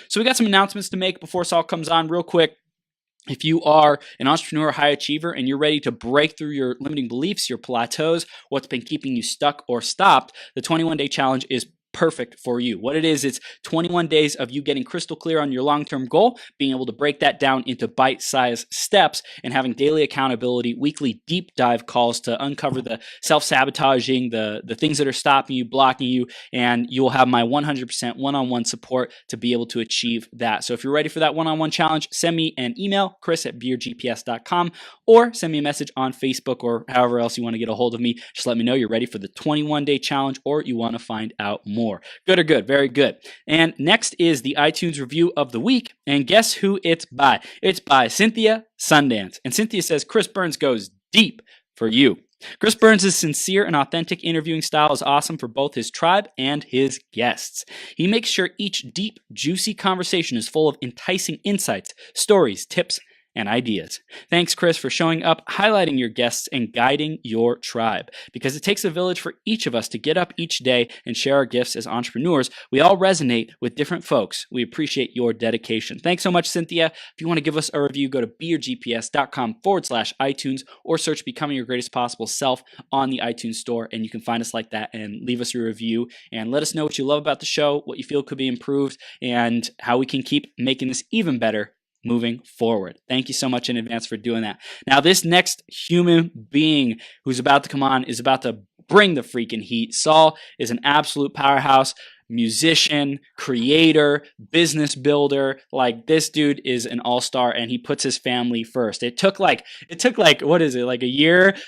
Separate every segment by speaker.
Speaker 1: So we got some announcements to make before Saul comes on real quick. If you are an entrepreneur, high achiever, and you're ready to break through your limiting beliefs, your plateaus, what's been keeping you stuck or stopped, the 21-day challenge is perfect for you. What it is, it's 21 days of you getting crystal clear on your long-term goal, being able to break that down into bite-sized steps, and having daily accountability, weekly deep dive calls to uncover the self-sabotaging, the things that are stopping you, blocking you, and you will have my 100% one-on-one support to be able to achieve that. So if you're ready for that one-on-one challenge, send me an email, chris@beergps.com, or send me a message on Facebook or however else you want to get a hold of me. Just let me know you're ready for the 21-day challenge or you want to find out more. Good or good? Very good. And next is the iTunes review of the week. And guess who it's by? It's by Cynthia Sundance. And Cynthia says, Chris Burns goes deep for you. Chris Burns' sincere and authentic interviewing style is awesome for both his tribe and his guests. He makes sure each deep, juicy conversation is full of enticing insights, stories, tips, and ideas. Thanks, Chris, for showing up, highlighting your guests, and guiding your tribe. Because it takes a village for each of us to get up each day and share our gifts as entrepreneurs. We all resonate with different folks. We appreciate your dedication. Thanks so much, Cynthia. If you want to give us a review, go to beergps.com/iTunes or search Becoming Your Greatest Possible Self on the iTunes store, and you can find us like that and leave us a review and let us know what you love about the show, what you feel could be improved, and how we can keep making this even better moving forward. Thank you so much in advance for doing that. Now, this next human being who's about to come on is about to bring the freaking heat. Saul is an absolute powerhouse. Musician, creator, business builder. Like, this dude is an all-star, and he puts his family first. It took like what is it, like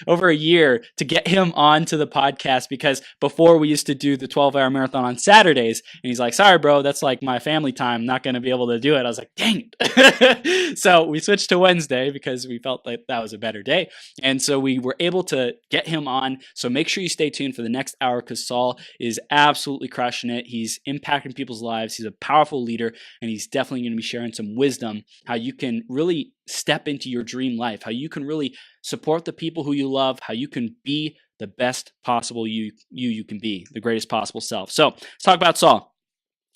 Speaker 1: over a year to get him onto the podcast, because before we used to do the 12-hour marathon on Saturdays, and he's like, sorry bro, that's like my family time, I'm not going to be able to do it. I was like, dang it. So we switched to Wednesday because we felt like that was a better day, and so we were able to get him on. So make sure you stay tuned for the next hour, because Saul is absolutely crushing it. He's impacting people's lives. He's a powerful leader, and he's definitely going to be sharing some wisdom, how you can really step into your dream life, how you can really support the people who you love, how you can be the best possible you can be, the greatest possible self. So let's talk about Saul.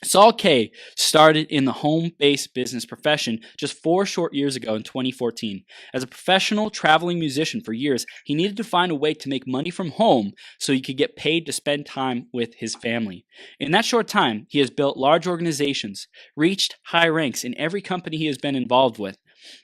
Speaker 1: Saul Kaye started in the home-based business profession just 4 short years ago in 2014. As a professional traveling musician for years, he needed to find a way to make money from home so he could get paid to spend time with his family. In that short time, he has built large organizations, reached high ranks in every company he has been involved with,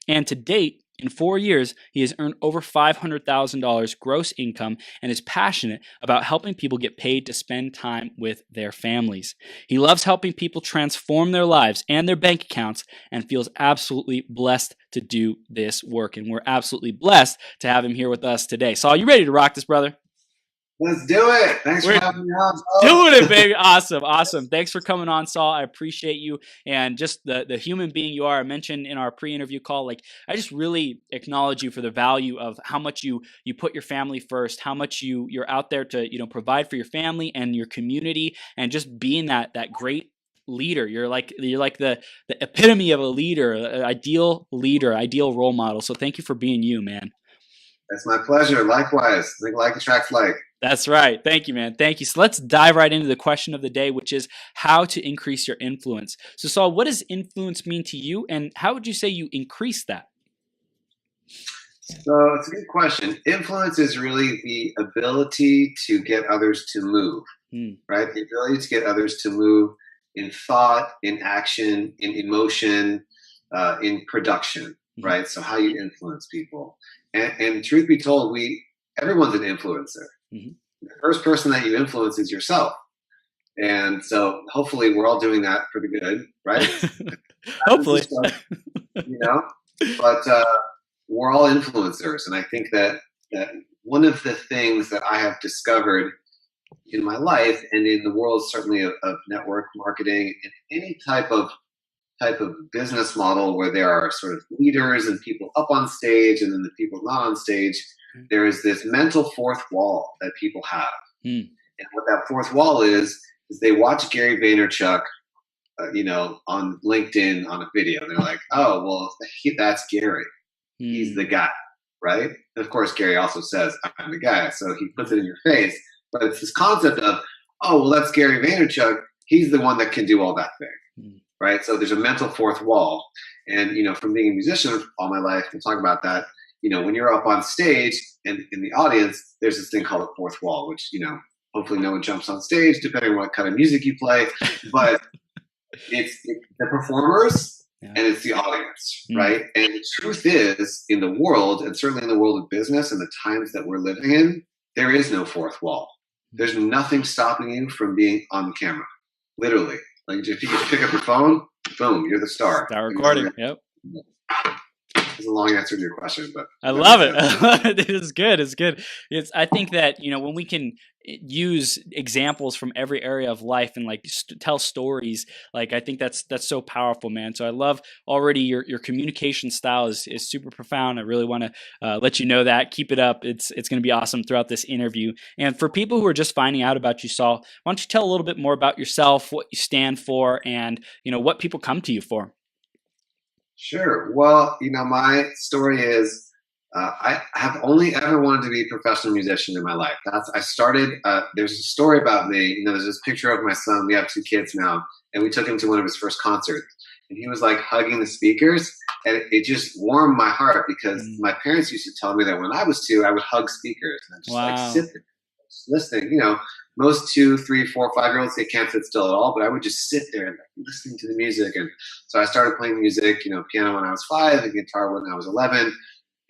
Speaker 1: and to date, in 4 years, he has earned over $500,000 gross income and is passionate about helping people get paid to spend time with their families. He loves helping people transform their lives and their bank accounts, and feels absolutely blessed to do this work. And we're absolutely blessed to have him here with us today. Saul, you ready to rock this, brother?
Speaker 2: Let's do it. Thanks for having me on, Saul.
Speaker 1: Doing it, baby. Awesome. Thanks for coming on, Saul. I appreciate you, and just the human being you are. I mentioned in our pre-interview call, like, I just really acknowledge you for the value of how much you put your family first, how much you're out there to provide for your family and your community, and just being that great leader. You're like the epitome of a leader, an ideal leader, ideal role model. So thank you for being you, man.
Speaker 2: That's my pleasure. Likewise. Like attracts like.
Speaker 1: That's right. Thank you, man. Thank you. So let's dive right into the question of the day, which is how to increase your influence. So Saul, what does influence mean to you, and how would you say you increase that?
Speaker 2: So it's a good question. Influence is really the ability to get others to move, right? The ability to get others to move in thought, in action, in emotion, in production, right? So how you influence people. And truth be told, everyone's an influencer. The first person that you influence is yourself. And so hopefully we're all doing that for the good, right?
Speaker 1: Hopefully.
Speaker 2: But we're all influencers. And I think that one of the things that I have discovered in my life and in the world, certainly of network marketing and any type of business model where there are sort of leaders and people up on stage and then the people not on stage, there is this mental fourth wall that people have. And what that fourth wall is they watch Gary Vaynerchuk, on LinkedIn on a video. And they're like, oh, well, that's Gary. He's the guy, right? And of course, Gary also says, I'm the guy. So he puts it in your face. But it's this concept of, oh, well, that's Gary Vaynerchuk. He's the one that can do all that thing. right? So there's a mental fourth wall. And, from being a musician all my life, we'll talk about that. When you're up on stage and in the audience, there's this thing called a fourth wall, which, hopefully no one jumps on stage, depending on what kind of music you play. But it's the performers and it's the audience, right? And the truth is, in the world, and certainly in the world of business and the times that we're living in, there is no fourth wall. There's nothing stopping you from being on the camera, literally. Like if you just pick up your phone, boom, you're the star.
Speaker 1: Start recording. Yep.
Speaker 2: It's a long answer to your question, but
Speaker 1: I love it. It's good. It's good. I think that, when we can use examples from every area of life and like tell stories, like I think that's so powerful, man. So I love already your communication style is super profound. I really want to let you know that. Keep it up. It's going to be awesome throughout this interview. And for people who are just finding out about you, Saul, why don't you tell a little bit more about yourself, what you stand for, and what people come to you for?
Speaker 2: Sure. Well, my story is I have only ever wanted to be a professional musician in my life. I started, there's a story about me, there's this picture of my son. We have 2 kids now, and we took him to one of his first concerts. And he was like hugging the speakers, and it just warmed my heart because my parents used to tell me that when I was 2, I would hug speakers. And I just like sit there listening, most 2, 3, 4, 5-year-olds, they can't sit still at all, but I would just sit there and listening to the music. And so I started playing music, piano when I was 5 and guitar when I was 11.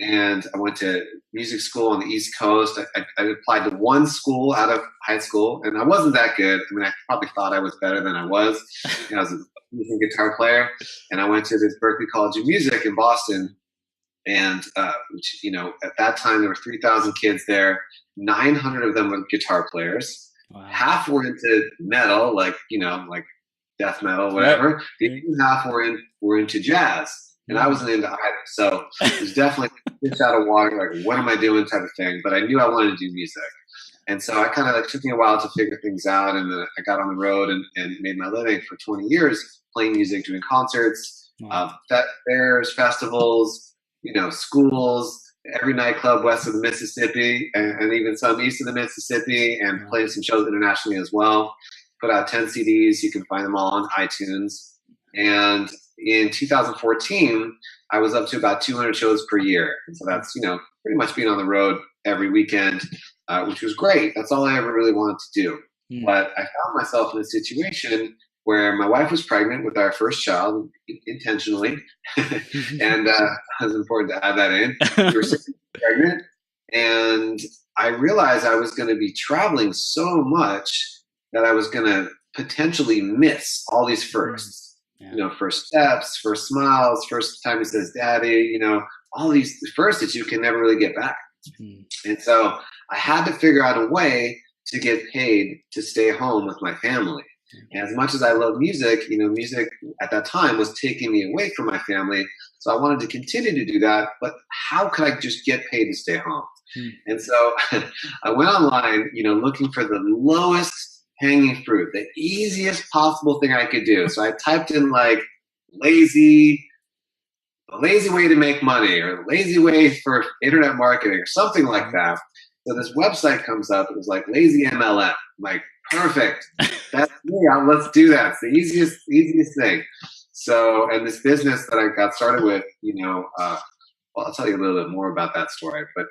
Speaker 2: And I went to music school on the East Coast. I applied to one school out of high school, and I wasn't that good. I mean, I probably thought I was better than I was. I was a decent guitar player. And I went to this Berklee College of Music in Boston. And, which, at that time, there were 3,000 kids there. 900 of them were guitar players. Wow. Half were into metal, like death metal, whatever. Right. The other half were into jazz. And I wasn't into either. So it was definitely fish out of water, like, what am I doing type of thing. But I knew I wanted to do music. And so I kind of took me a while to figure things out. And then I got on the road and made my living for 20 years playing music, doing concerts, fairs, festivals, schools, every nightclub west of the Mississippi and even some east of the Mississippi, and played some shows internationally as well. Put out 10 CDs. You can find them all on iTunes. And in 2014, I was up to about 200 shows per year. And so that's, pretty much being on the road every weekend, which was great. That's all I ever really wanted to do. But I found myself in a situation where my wife was pregnant with our first child intentionally. And it was important to add that in. We were pregnant. And I realized I was going to be traveling so much that I was going to potentially miss all these firsts. First steps, first smiles, first time he says daddy, all these firsts that you can never really get back. And so I had to figure out a way to get paid to stay home with my family. And as much as I love music, music at that time was taking me away from my family. So I wanted to continue to do that, but how could I just get paid to stay home? And so I went online, looking for the lowest hanging fruit, the easiest possible thing I could do. So I typed in like lazy way to make money, or lazy way for internet marketing, or something like that. So this website comes up. It was like Lazy MLM. I'm like, perfect. That's me. Let's do that. It's the easiest thing. So, and this business that I got started with, well, I'll tell you a little bit more about that story, but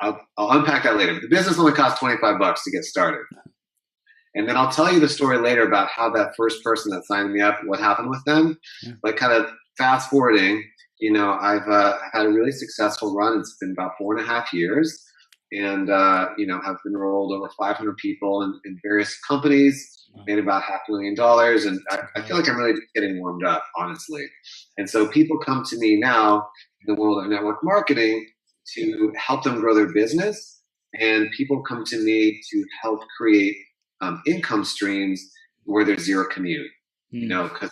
Speaker 2: I'll unpack that later. But the business only cost $25 to get started. And then I'll tell you the story later about how that first person that signed me up, what happened with them. But kind of fast forwarding, I've had a really successful run. It's been about 4.5 years. And, have enrolled over 500 people in various companies, made about $500,000. And I feel like I'm really just getting warmed up, honestly. And so people come to me now in the world of network marketing to help them grow their business. And people come to me to help create income streams where there's zero commute, because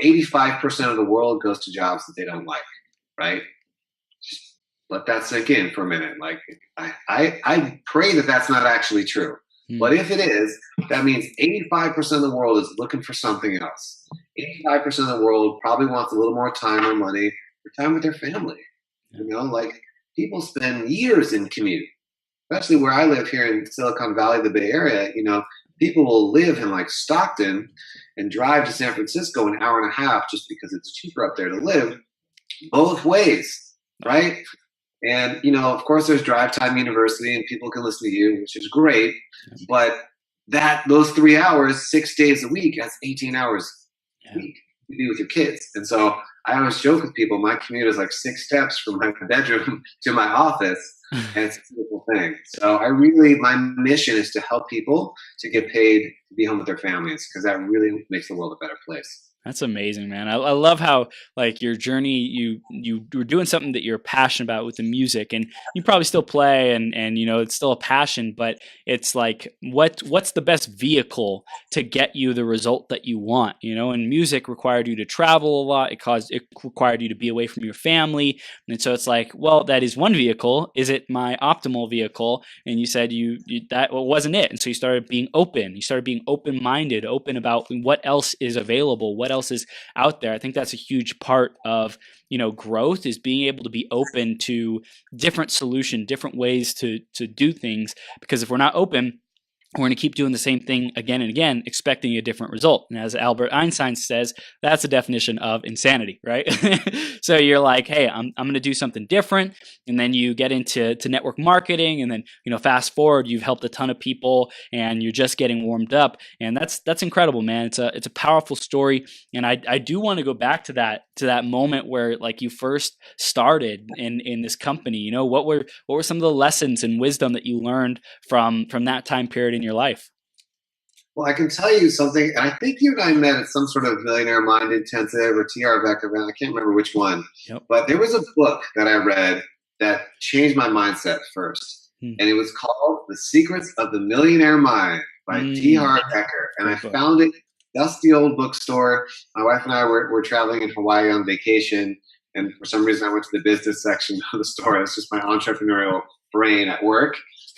Speaker 2: 85% of the world goes to jobs that they don't like, right? Just let that sink in for a minute. Like I pray that that's not actually true. But if it is, that means 85% of the world is looking for something else. 85% of the world probably wants a little more time or money for time with their family. Like people spend years in commute, especially where I live here in Silicon Valley, the Bay Area. people will live in like Stockton and drive to San Francisco an hour and a half just because it's cheaper up there to live, both ways, right? And of course, there's Drive Time University, and people can listen to you, which is great. But those 3 hours, 6 days a week, that's 18 hours a week to be with your kids. And so I always joke with people, my commute is like 6 steps from my bedroom to my office, and it's a beautiful thing. So my mission is to help people to get paid to be home with their families, because that really makes the world a better place.
Speaker 1: That's amazing, man. I love how like your journey, you were doing something that you're passionate about with the music, and you probably still play, and it's still a passion, but it's like what's the best vehicle to get you the result that you want, and music required you to travel a lot. It required you to be away from your family, and so it's like, well, that is one vehicle. Is it my optimal vehicle? And you said that wasn't it, and so you started being open. You started being open-minded, open about what else is available, what else is out there. I think that's a huge part of growth, is being able to be open to different different ways to do things, because if we're not open, we're going to keep doing the same thing again and again, expecting a different result. And as Albert Einstein says, that's a definition of insanity, right? So you're like, hey, I'm going to do something different. And then you get into network marketing, and then, fast forward, you've helped a ton of people, and you're just getting warmed up. And that's incredible, man. It's a powerful story. And I do want to go back to that moment where like you first started in this company. What were some of the lessons and wisdom that you learned from that time period in your life?
Speaker 2: Well, I can tell you something, and I think you and I met at some sort of Millionaire Mind Intensive or TRVEC event. I can't remember which one.
Speaker 1: Yep.
Speaker 2: But there was a book that I read that changed my mindset first. And it was called The Secrets of the Millionaire Mind by T. Harv Eker. And I found it dusty old bookstore. My wife and I were traveling in Hawaii on vacation. And for some reason, I went to the business section of the store. It's just my entrepreneurial brain at work.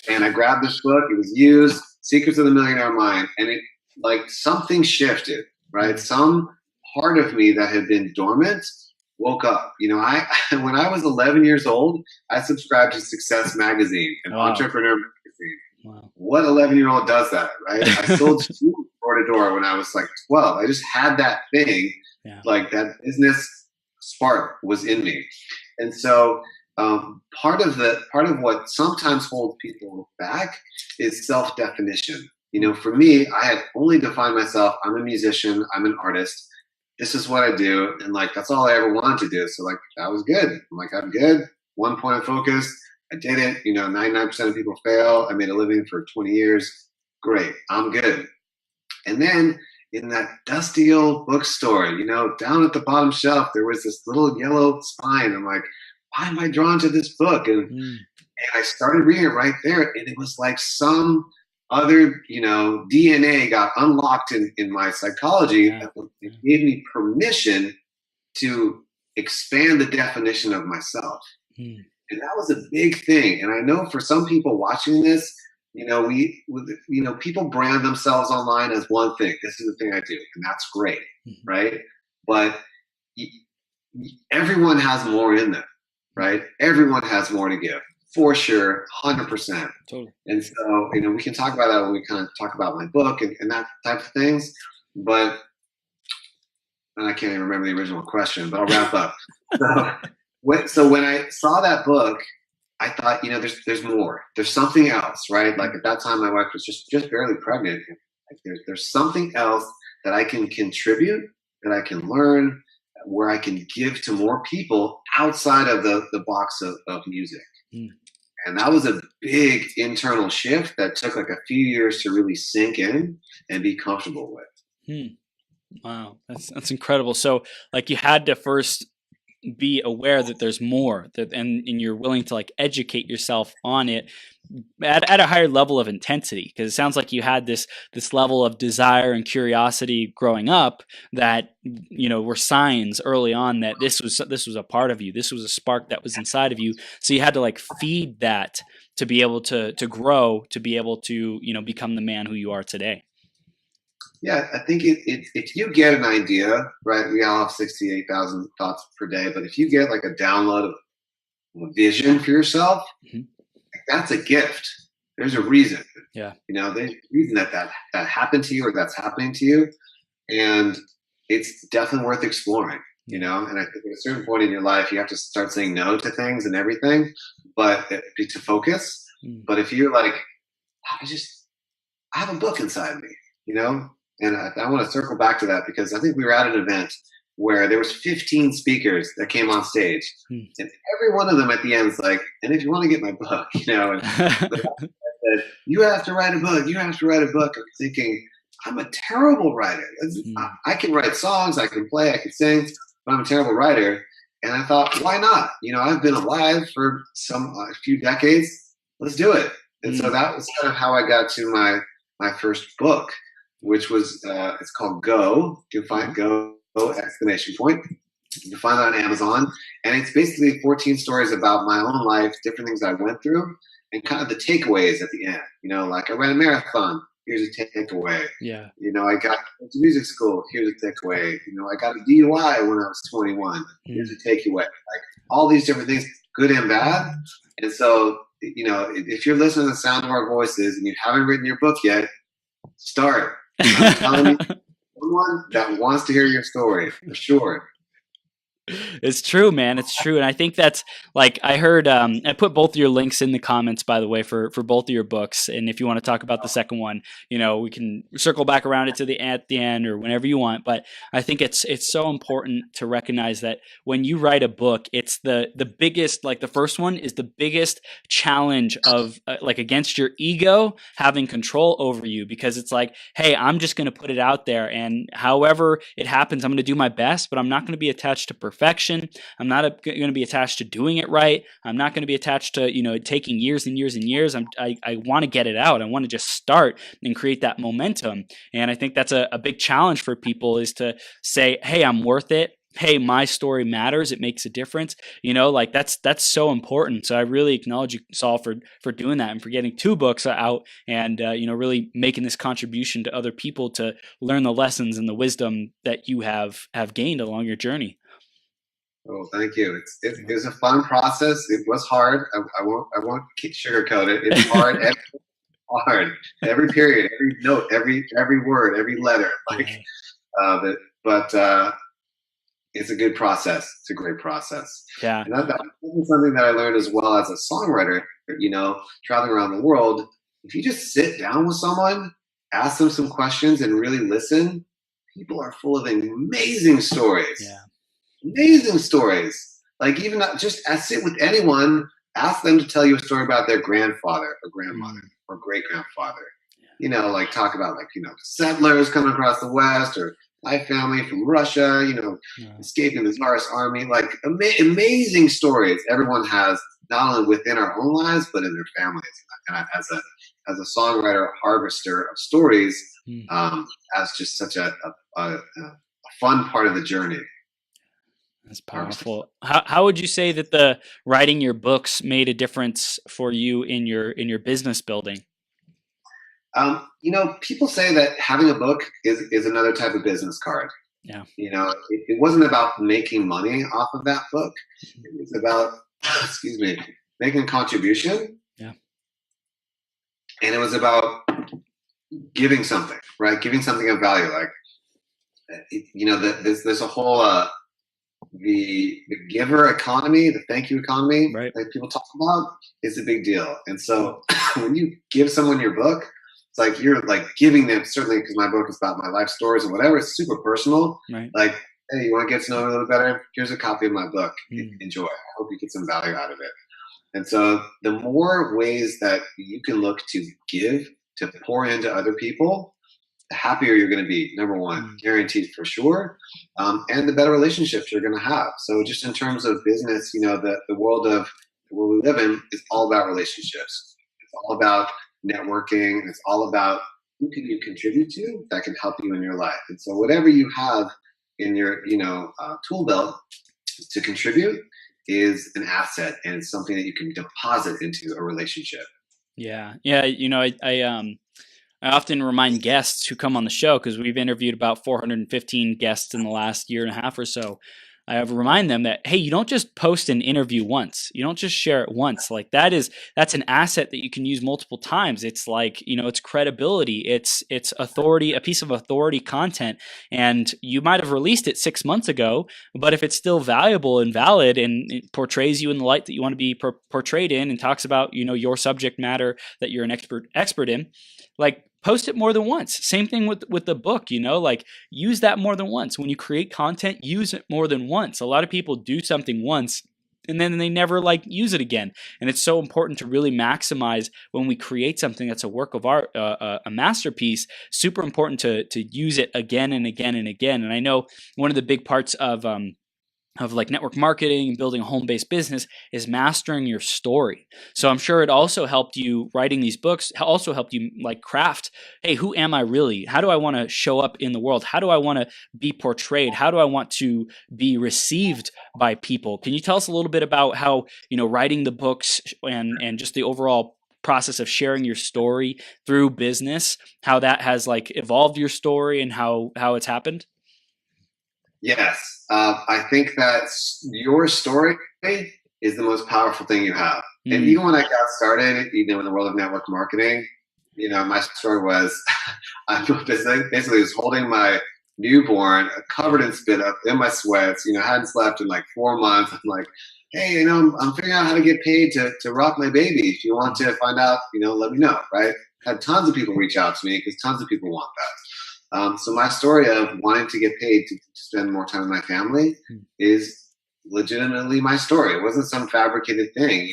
Speaker 2: And I grabbed this book. It was used, Secrets of the Millionaire Mind. And it, like, something shifted, right? Some part of me that had been dormant woke up. When I was 11 years old, I subscribed to Success Magazine, an entrepreneur magazine.
Speaker 1: Wow.
Speaker 2: What 11-year-old does that, right? I sold shoes door to door when I was like 12. I just had that thing, like that business spark was in me. And so part of what sometimes holds people back is self-definition. For me, I had only defined myself. I'm a musician. I'm an artist. This is what I do. And like, that's all I ever wanted to do. So like, that was good. I'm like, I'm good. One point of focus. I did it. 99% of people fail. I made a living for 20 years. Great. I'm good. And then in that dusty old bookstore, down at the bottom shelf, there was this little yellow spine. I'm like, why am I drawn to this book? And I started reading it right there. And it was like some other, DNA got unlocked in my psychology. It gave me permission to expand the definition of myself. And that was a big thing. And I know for some people watching this, people brand themselves online as one thing. This is the thing I do, and that's great, right? But everyone has more in them, right? Everyone has more to give, for sure, 100%.
Speaker 1: Totally.
Speaker 2: And so, we can talk about that when we kind of talk about my book and that type of things. But and I can't even remember the original question, but I'll wrap up. So when I saw that book, I thought, there's more. There's something else, right? Like at that time, my wife was just barely pregnant. Like there's something else that I can contribute, that I can learn, where I can give to more people outside of the box of music. And that was a big internal shift that took like a few years to really sink in and be comfortable with.
Speaker 1: Wow, that's incredible. So like you had to first be aware that there's more, and you're willing to like educate yourself on it at a higher level of intensity, because it sounds like you had this level of desire and curiosity growing up that were signs early on that this was a part of you. This was a spark that was inside of you. So you had to like feed that to be able to grow, to be able to become the man who you are today.
Speaker 2: Yeah, I think if you get an idea, right, we all have 68,000 thoughts per day, but if you get like a download of a vision for yourself, that's a gift. There's a reason.
Speaker 1: Yeah.
Speaker 2: There's a reason that happened to you or that's happening to you. And it's definitely worth exploring, And I think at a certain point in your life, you have to start saying no to things and everything, but to focus. But if you're like, I have a book inside me, and I want to circle back to that because I think we were at an event where there was 15 speakers that came on stage, and every one of them at the end is like, and if you want to get my book, and said, you have to write a book. You have to write a book. I'm thinking, I'm a terrible writer. I can write songs, I can play, I can sing, but I'm a terrible writer. And I thought, why not? I've been alive for a few decades. Let's do it. And so that was kind of how I got to my first book, which was it's called Go. You can find Go ! You can find that on Amazon, and it's basically 14 stories about my own life, different things I went through, and kind of the takeaways at the end. Like I ran a marathon. Here's a takeaway.
Speaker 1: Yeah.
Speaker 2: I got to music school. Here's a takeaway. I got a DUI when I was 21. Here's a takeaway. Like all these different things, good and bad. And so, if you're listening to the sound of our voices and you haven't written your book yet, start. I'm telling you, someone that wants to hear your story for sure.
Speaker 1: It's true, man. It's true. And I think that's like, I heard, I put both of your links in the comments, by the way, for both of your books. And if you want to talk about the second one, we can circle back around it at the end or whenever you want. But I think it's so important to recognize that when you write a book, it's the biggest, like the first one is the biggest challenge of like against your ego having control over you, because it's like, hey, I'm just going to put it out there, and however it happens, I'm going to do my best, but I'm not going to be attached to perfection. I'm not going to be attached to doing it right. I'm not going to be attached to, taking years and years and years. I want to get it out. I want to just start and create that momentum. And I think that's a big challenge for people, is to say, hey, I'm worth it. Hey, my story matters. It makes a difference. Like that's so important. So I really acknowledge you, Saul, for doing that and for getting 2 books out and, really making this contribution to other people to learn the lessons and the wisdom that you have gained along your journey.
Speaker 2: Oh, thank you. It was a fun process. It was hard. I won't sugarcoat it. It's hard. Hard. Every period, every note, every word, every letter. But it's a good process. It's a great process.
Speaker 1: Yeah.
Speaker 2: And that's something that I learned as well as a songwriter. Traveling around the world. If you just sit down with someone, ask them some questions, and really listen, people are full of amazing stories.
Speaker 1: Yeah.
Speaker 2: Amazing stories. Like even just sit with anyone, ask them to tell you a story about their grandfather or grandmother or great grandfather. Like talk about settlers coming across the West, or my family from Russia, escaping the Tsarist army. Like amazing stories everyone has, not only within our own lives but in their families. And as a songwriter, a harvester of stories, as just such a fun part of the journey.
Speaker 1: That's powerful. How would you say that the writing your books made a difference for you in your business building?
Speaker 2: People say that having a book is another type of business card.
Speaker 1: Yeah.
Speaker 2: It wasn't about making money off of that book. It was about, making a contribution.
Speaker 1: Yeah.
Speaker 2: And it was about giving something, right? Giving something of value. Like, there's a whole, the giver economy, the thank you economy,
Speaker 1: right,
Speaker 2: that people talk about, is a big deal. And so when you give someone your book, it's like you're like giving them, certainly because my book is about my life stories and whatever, it's super personal.
Speaker 1: Right.
Speaker 2: Like, hey, you want to get to know me a little better? Here's a copy of my book. Enjoy. I hope you get some value out of it. And so the more ways that you can look to give, to pour into other people, the happier you're going to be, number one, guaranteed for sure, and the better relationships you're going to have. So just in terms of business, the world where we live in is all about relationships. It's all about networking. It's all about who can you contribute to that can help you in your life. And so whatever you have in your, tool belt to contribute is an asset, and it's something that you can deposit into a relationship.
Speaker 1: Yeah. Yeah. I often remind guests who come on the show, because we've interviewed about 415 guests in the last year and a half or so. I remind them that, hey, you don't just post an interview once. You don't just share it once. Like that's an asset that you can use multiple times. It's like, it's credibility, it's authority, a piece of authority content. And you might have released it 6 months ago, but if it's still valuable and valid and it portrays you in the light that you want to be portrayed in and talks about, your subject matter that you're an expert in, like post it more than once. Same thing with the book, like use that more than once. When you create content, use it more than once. A lot of people do something once and then they never like use it again. And it's so important to really maximize when we create something that's a work of art, a masterpiece. Super important to use it again and again and again. And I know one of the big parts of like network marketing and building a home-based business is mastering your story. So I'm sure it also helped you, writing these books also helped you like craft, hey, who am I really? How do I want to show up in the world? How do I want to be portrayed? How do I want to be received by people? Can you tell us a little bit about how, writing the books and just the overall process of sharing your story through business, how that has like evolved your story and how it's happened?
Speaker 2: Yes, I think that your story is the most powerful thing you have. And even when I got started, in the world of network marketing, my story was I basically was holding my newborn covered in spit up in my sweats. Hadn't slept in like 4 months. I'm like, hey, I'm figuring out how to get paid to rock my baby. If you want to find out, let me know. Right? Had tons of people reach out to me because tons of people want that. So my story of wanting to get paid to spend more time with my family is legitimately my story. It wasn't some fabricated thing,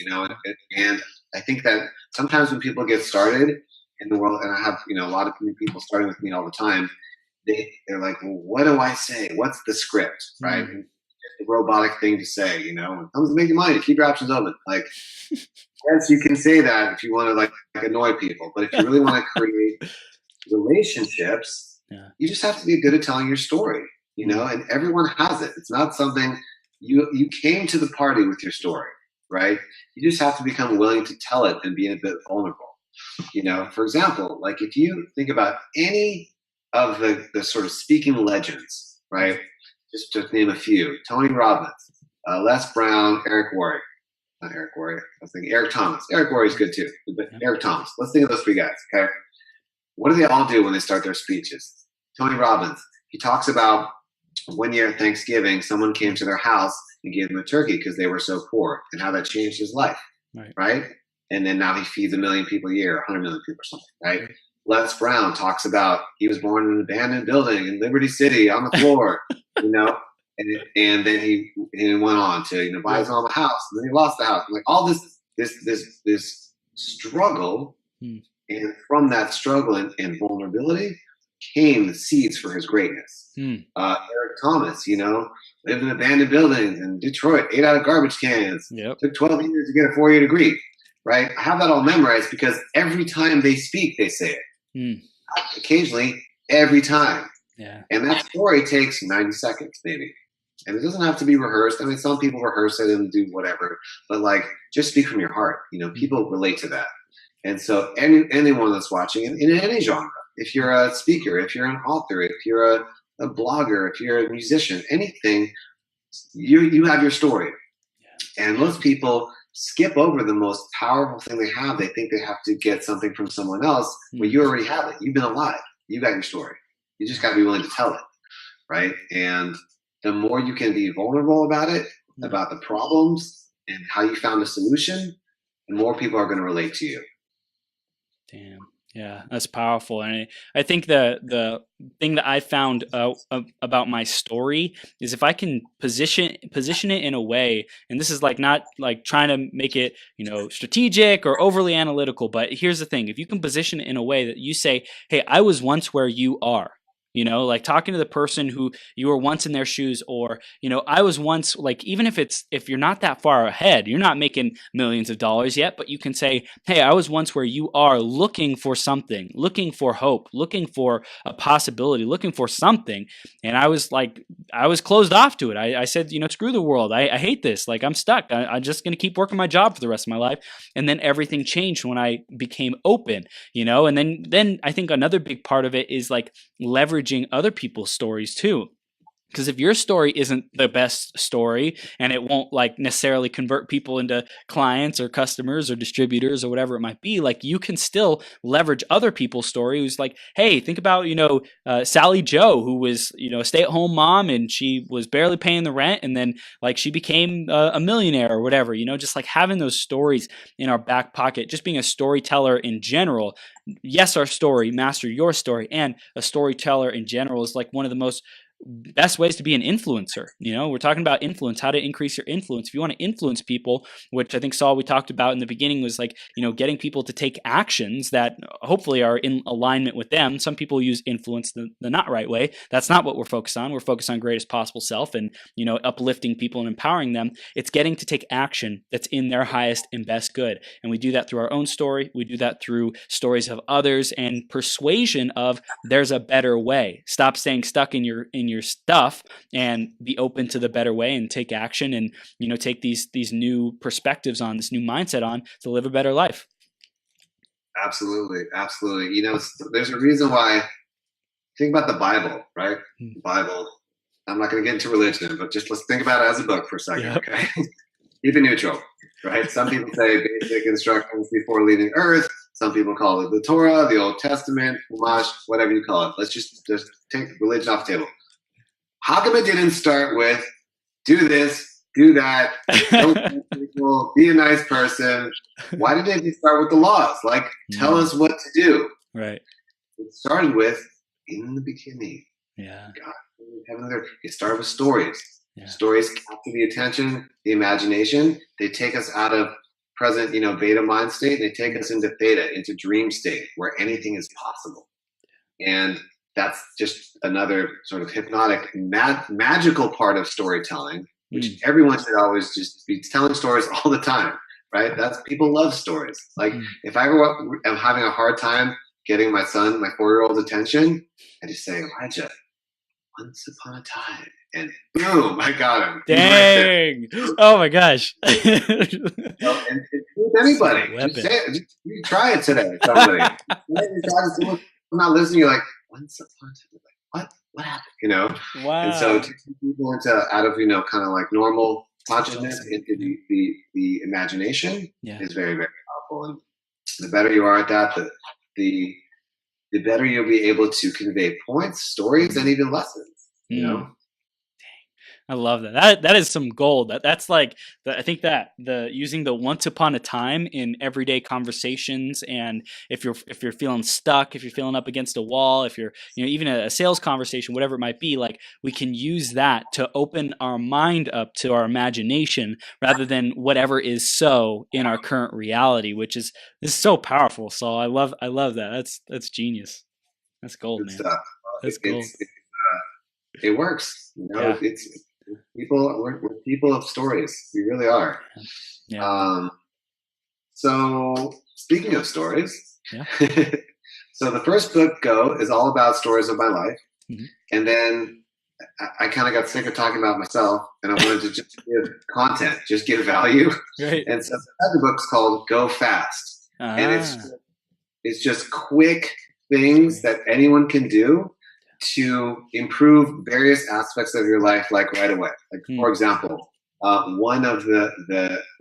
Speaker 2: and I think that sometimes when people get started in the world, and I have, a lot of people starting with me all the time, they're like, well, what do I say? What's the script, right? And it's a robotic thing to say, when it comes to making money, keep your options open. Like, yes, you can say that if you want to like annoy people, but if you really want to create relationships, you just have to be good at telling your story, and everyone has it. It's not something you came to the party with your story, right? You just have to become willing to tell it and be a bit vulnerable. For example, like if you think about any of the sort of speaking legends, right? Just to name a few: Tony Robbins, Les Brown, Eric Worre. Not Eric Worre. I was thinking Eric Thomas. Eric Worre is good too, but Eric Thomas. Let's think of those three guys, okay? What do they all do when they start their speeches? Tony Robbins, he talks about one year at Thanksgiving, someone came to their house and gave them a turkey because they were so poor, and how that changed his life, right? And then now he feeds 1 million people a year, 100 million people or something, right? Les Brown talks about he was born in an abandoned building in Liberty City on the floor, and then he went on to buy his mom a house, and then he lost the house. Like all this struggle. And from that struggle and vulnerability came the seeds for his greatness. Eric Thomas, lived in abandoned buildings in Detroit, ate out of garbage cans, took 12 years to get a 4-year degree, right? I have that all memorized because every time they speak, they say it. Occasionally, every time. Yeah. And that story takes 90 seconds, maybe. And it doesn't have to be rehearsed. I mean, some people rehearse it and do whatever, but like, just speak from your heart. People relate to that. And so anyone that's watching in any genre, if you're a speaker, if you're an author, if you're a blogger, if you're a musician, anything, you have your story. And most people skip over the most powerful thing they have. They think they have to get something from someone else, but you already have it. You've been alive. You got your story. You just got to be willing to tell it, right? And the more you can be vulnerable about it, about the problems and how you found a solution, the more people are going to relate to you.
Speaker 1: Damn. Yeah, that's powerful. And I think the thing that I found about my story is if I can position it in a way, and this is like not like trying to make it, strategic or overly analytical, but here's the thing. If you can position it in a way that you say, hey, I was once where you are, like talking to the person who you were once in their shoes, or, I was once, like, even if you're not that far ahead, you're not making millions of dollars yet, but you can say, hey, I was once where you are, looking for something, looking for hope, looking for a possibility, looking for something. And I was closed off to it. I said, screw the world. I hate this. Like, I'm stuck. I'm just going to keep working my job for the rest of my life. And then everything changed when I became open, and then I think another big part of it is like leveraging other people's stories too. Because if your story isn't the best story and it won't like necessarily convert people into clients or customers or distributors or whatever it might be, like you can still leverage other people's story. Who's like, hey, think about Sally Joe, who was a stay-at-home mom and she was barely paying the rent, and then like she became a millionaire or whatever. Just like having those stories in our back pocket, just being a storyteller in general. Yes, our story, master your story, and a storyteller in general is like one of the most best ways to be an influencer. We're talking about influence, how to increase your influence. If you want to influence people, which I think, Saul, we talked about in the beginning, was like, getting people to take actions that hopefully are in alignment with them. Some people use influence the not right way. That's not what we're focused on. We're focused on greatest possible self and, uplifting people and empowering them. It's getting to take action that's in their highest and best good. And we do that through our own story. We do that through stories of others and persuasion of there's a better way. Stop staying stuck in your stuff and be open to the better way and take action and take these new perspectives on, this new mindset on, to live a better life.
Speaker 2: Absolutely. There's a reason why. Think about the Bible, right? The Bible. I'm not going to get into religion, but just let's think about it as a book for a second. Yep. Okay. Keep it neutral, right? Some people say basic instructions before leaving Earth. Some people call it the Torah, the Old Testament, Chumash, whatever you call it. Let's just take religion off the table. How come it didn't start with do this, do that, don't people, be a nice person? Why did it start with the laws? Like, tell us what to do.
Speaker 1: Right.
Speaker 2: It started with in the beginning.
Speaker 1: Yeah.
Speaker 2: God, heaven and earth. It started with stories. Yeah. Stories capture the attention, the imagination. They take us out of present, beta mind state. They take us into theta, into dream state, where anything is possible. And that's just another sort of hypnotic, magical part of storytelling, which everyone should always just be telling stories all the time, right? People love stories. Like if I am having a hard time getting my 4-year-old's attention, I just say, Elijah, once upon a time, and boom, I got him.
Speaker 1: Dang! Right, oh my gosh!
Speaker 2: And anybody, just say it. You try it today. Somebody, I'm not listening. You're like, once upon a time, like what happened?
Speaker 1: Wow.
Speaker 2: And so taking people out of kind of like normal consciousness into the imagination is very, very powerful. And the better you are at that, the better you'll be able to convey points, stories, and even lessons.
Speaker 1: I love that. That is some gold. That's like I think that the using the once upon a time in everyday conversations, and if you're feeling stuck, if you're feeling up against a wall, if you're even a sales conversation, whatever it might be, like we can use that to open our mind up to our imagination rather than whatever is so in our current reality, which is so powerful. So I love that. That's genius. That's gold,
Speaker 2: Good
Speaker 1: man.
Speaker 2: Stuff.
Speaker 1: That's gold.
Speaker 2: It works. It's we're people of stories. We really are. Yeah. So speaking of stories, so the first book, Go, is all about stories of my life. Mm-hmm. And then I kind of got sick of talking about myself, and I wanted to just give content, just give value. Right. And so the other book's called Go Fast. And it's just quick things that anyone can do to improve various aspects of your life, like right away. Like for example, one of the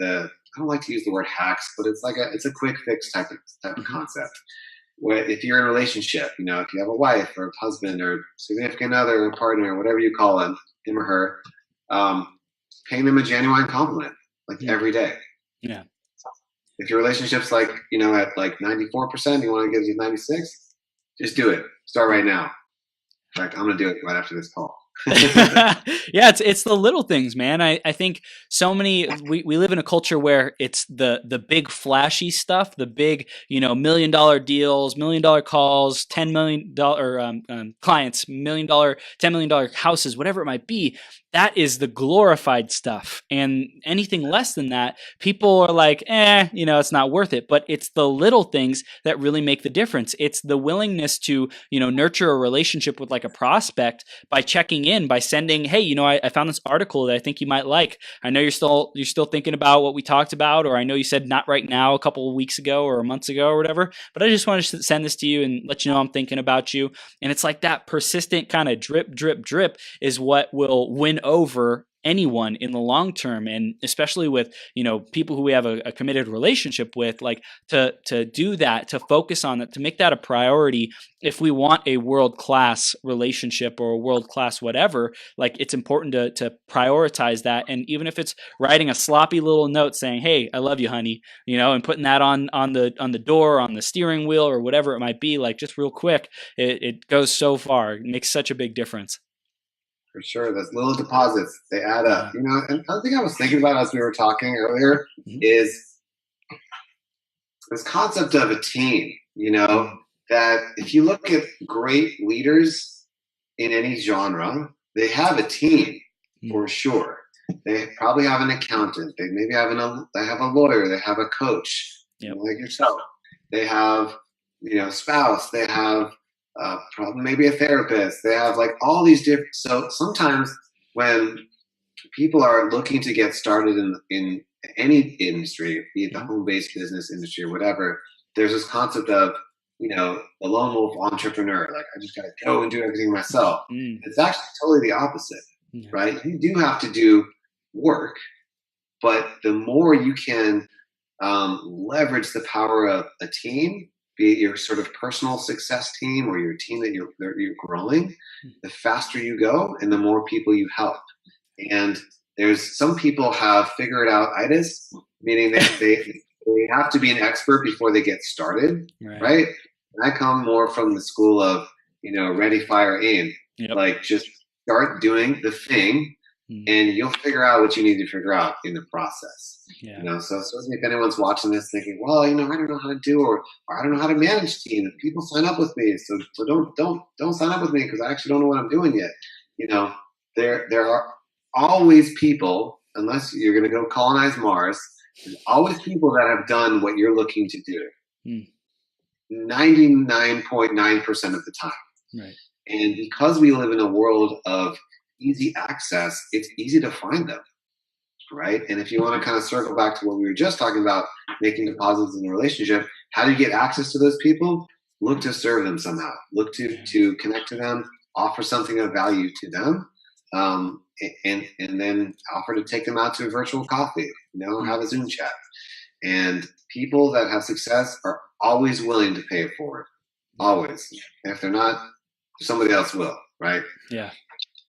Speaker 2: I don't like to use the word hacks, but it's a quick fix type of concept. Where if you're in a relationship, if you have a wife or a husband or significant other or partner or whatever you call him or her, paying them a genuine compliment every day. Yeah. If your relationship's at 94%, you want to get to 96, just do it. Start right now. In fact, I'm going to do it right after this call.
Speaker 1: Yeah, it's the little things, man. I think so many, we live in a culture where it's the big flashy stuff, the big, $1 million deals, $1 million calls, $10 million clients, $1 million, $10 million houses, whatever it might be. that is the glorified stuff. And anything less than that, people are like, it's not worth it. But it's the little things that really make the difference. It's the willingness to, nurture a relationship with like a prospect by checking in, by sending, hey, I found this article that I think you might like. I know you're still thinking about what we talked about, or I know you said not right now a couple of weeks ago or months ago or whatever, but I just wanted to send this to you and let you know I'm thinking about you. And it's like that persistent kind of drip, drip, drip is what will win over anyone in the long term. And especially with, people who we have a committed relationship with, like to do that, to focus on it, to make that a priority. If we want a world-class relationship or a world-class whatever, like it's important to prioritize that. And even if it's writing a sloppy little note saying, hey, I love you, honey, and putting that on the door, on the steering wheel, or whatever it might be, like just real quick, it goes so far. It makes such a big difference.
Speaker 2: For sure. Those little deposits, they add up. And the thing I was thinking about as we were talking earlier is this concept of a team, that if you look at great leaders in any genre, they have a team for sure. They probably have an accountant. They maybe have a lawyer. They have a coach, like yourself. They have, spouse. They have probably maybe a therapist. They have like all these different. So sometimes when people are looking to get started in any industry, be it the home-based business industry or whatever, there's this concept of, the lone wolf entrepreneur. Like, I just got to go and do everything myself. It's actually totally the opposite, right? You do have to do work, but the more you can leverage the power of a team, be it your sort of personal success team or your team that you're growing, the faster you go and the more people you help. And there's some people have figured out itis, meaning they have to be an expert before they get started, right? And I come more from the school of, ready, fire, aim. Like just start doing the thing and you'll figure out what you need to figure out in the process. So certainly if anyone's watching this thinking, well, I don't know how to do or I don't know how to manage team. If people sign up with me, so don't sign up with me because I actually don't know what I'm doing yet. There are always people, unless you're going to go colonize Mars, there's always people that have done what you're looking to do. 99.9% of the time.
Speaker 1: Right.
Speaker 2: And because we live in a world of easy access, it's easy to find them. Right. And if you want to kind of circle back to what we were just talking about, making deposits in a relationship, how do you get access to those people? Look to serve them somehow. Look to connect to them, offer something of value to them, and then offer to take them out to a virtual coffee, have a Zoom chat. And people that have success are always willing to pay it forward. Always. And if they're not, somebody else will, right?
Speaker 1: Yeah.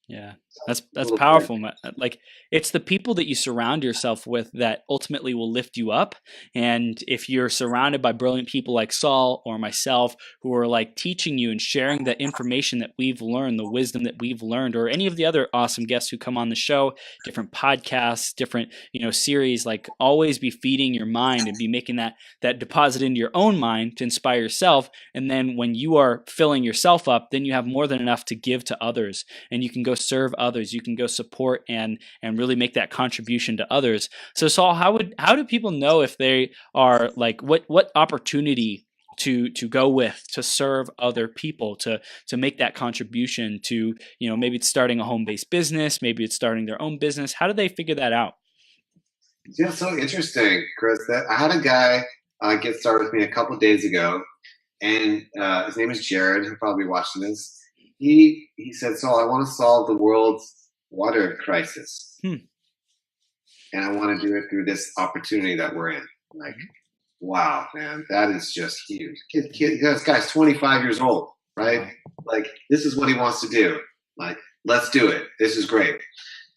Speaker 1: Yeah. That's powerful. Like it's the people that you surround yourself with that ultimately will lift you up. And if you're surrounded by brilliant people like Saul or myself, who are like teaching you and sharing the information that we've learned, the wisdom that we've learned, or any of the other awesome guests who come on the show, different podcasts, different, series, like always be feeding your mind and be making that deposit into your own mind to inspire yourself. And then when you are filling yourself up, then you have more than enough to give to others, and you can go serve others. You can go support and really make that contribution to others. So Saul, how do people know if they are like what opportunity to go with to serve other people, to make that contribution to, maybe it's starting a home-based business, maybe it's starting their own business. How do they figure that out?
Speaker 2: Yeah, so interesting, Chris. That I had a guy get started with me a couple of days ago, and his name is Jared. He'll probably be watching this. He said, "Saul, I want to solve the world's water crisis, and I want to do it through this opportunity that we're in." Like, wow, man, that is just huge. This guy's 25 years old, right? Like, this is what he wants to do. Like, let's do it. This is great.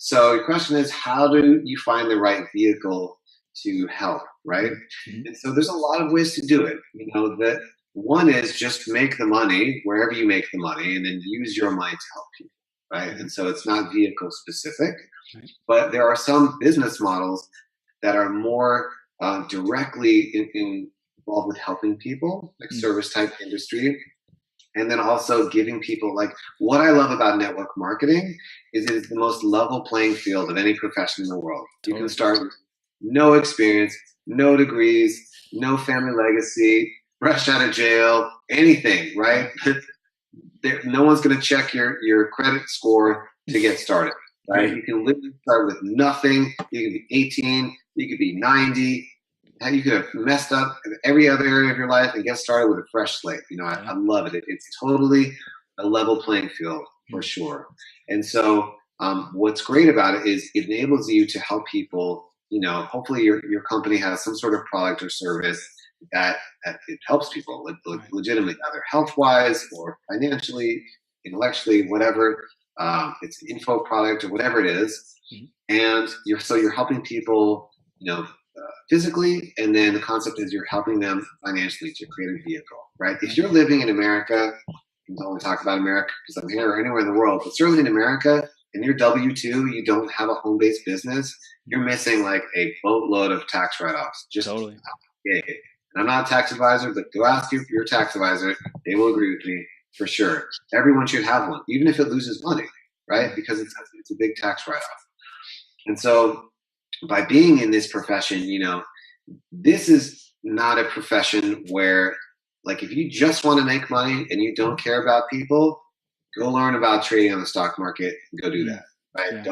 Speaker 2: So the question is, how do you find the right vehicle to help, right? And so there's a lot of ways to do it. That one is just make the money wherever you make the money and then use your money to help people, right? And so it's not vehicle specific, but there are some business models that are more directly involved with helping people, like service type industry. And then also giving people, like, what I love about network marketing is it is the most level playing field of any profession in the world. You can start with no experience, no degrees, no family legacy, fresh out of jail, anything, right? No one's going to check your credit score to get started, right? You can literally start with nothing. You can be 18, you could be 90. You could have messed up in every other area of your life and get started with a fresh slate. I love it. It's totally a level playing field for sure. And so what's great about it is it enables you to help people. Hopefully your company has some sort of product or service that it helps people legitimately, either health-wise or financially, intellectually, whatever. It's an info product or whatever it is. And you're helping people, physically, and then the concept is you're helping them financially to create a vehicle, right? If you're living in America, I don't only talk about America because I'm here or anywhere in the world, but certainly in America, and you're W-2, you don't have a home-based business, you're missing like a boatload of tax write-offs.
Speaker 1: Totally.
Speaker 2: Yeah. And I'm not a tax advisor, but go ask your tax advisor. They will agree with me for sure. Everyone should have one, even if it loses money, right? Because it's a big tax write-off. And so by being in this profession, this is not a profession where, like, if you just want to make money and you don't care about people, go learn about trading on the stock market and go do that, right? Yeah.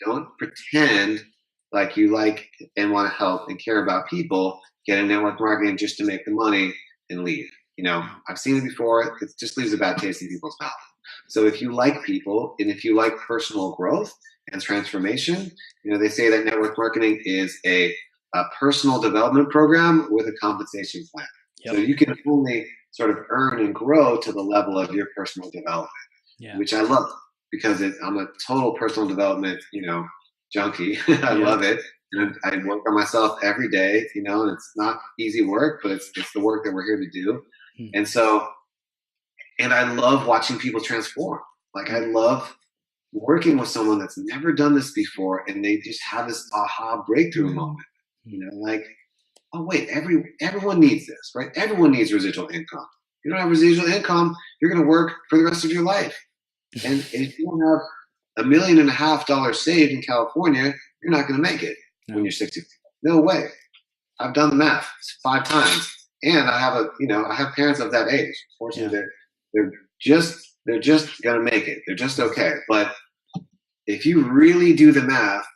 Speaker 2: Don't pretend like you like and want to help and care about people, get in network marketing just to make the money and leave. I've seen it before. It just leaves a bad taste in people's mouth. So if you like people and if you like personal growth and transformation, they say that network marketing is a personal development program with a compensation plan. Yep. So you can only sort of earn and grow to the level of your personal development, which I love because I'm a total personal development, junkie. I love it. And I work on myself every day, and it's not easy work, but it's the work that we're here to do. And I love watching people transform. Like, I love working with someone that's never done this before and they just have this aha breakthrough moment. Like, oh wait, everyone needs this, right? Everyone needs residual income. If you don't have residual income, you're going to work for the rest of your life. And if you don't have $1.5 million saved in California, you're not going to make it when you're 60. No way. I've done the math 5 times, and I have parents of that age. Fortunately, they're just going to make it. They're just okay. But if you really do the math,